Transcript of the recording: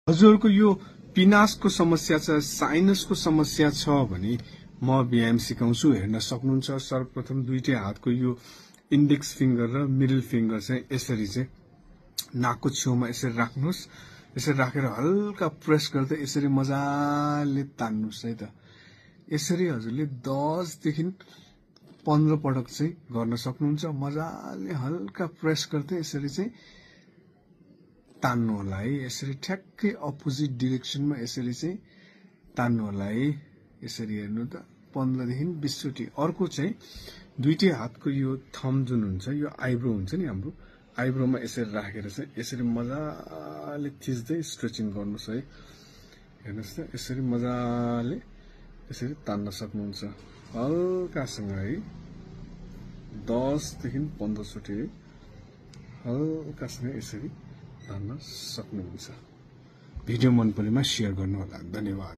हजुरको यो पिनासको समस्या छ, साइनसको समस्या छ भने म व्यायाम सिकाउँछु, हेर्न सक्नुहुन्छ। सर्वप्रथम दुईटै हातको यो इन्डेक्स फिंगर र मिडल फिंगर चाहिँ यसरी चाहिँ नाकको छेउमा यसरी राख्नुहोस्। यसरी राखेर हल्का प्रेस गर्दै यसरी मजाले तान्नुहोस् है त। यसरी हजुरले 10 देखि 15 पटक चाहिँ गर्न सक्नुहुन्छ। मजाले हल्का प्रेस गर्दै यसरी चाहिँ तान्नु होला है। यसरी ठ्याक्कै अपोजिट डाइरेक्सनमा यसरी चाहिँ तान्नु होला है। यसरी हेर्नु त 15 देखि 20 चोटी। अर्को चाहिँ दुईटै हातको यो थम्ब जुन हुन्छ, यो आइब्रो हुन्छ नि हाम्रो, आइब्रोमा यसरी राखेर चाहिँ यसरी मजाले थिच्दै स्ट्रेचिङ गर्नुस् है। हेर्नुस् त यसरी मजाले यसरी तान्न सक्नुहुन्छ हल्कासँग है। 10 देखि 15 चोटी है, हल्कासँग यसरी तान्न सक्नुहुन्छ। भिडियो मन परेमा शेयर गर्नु होला। धन्यवाद।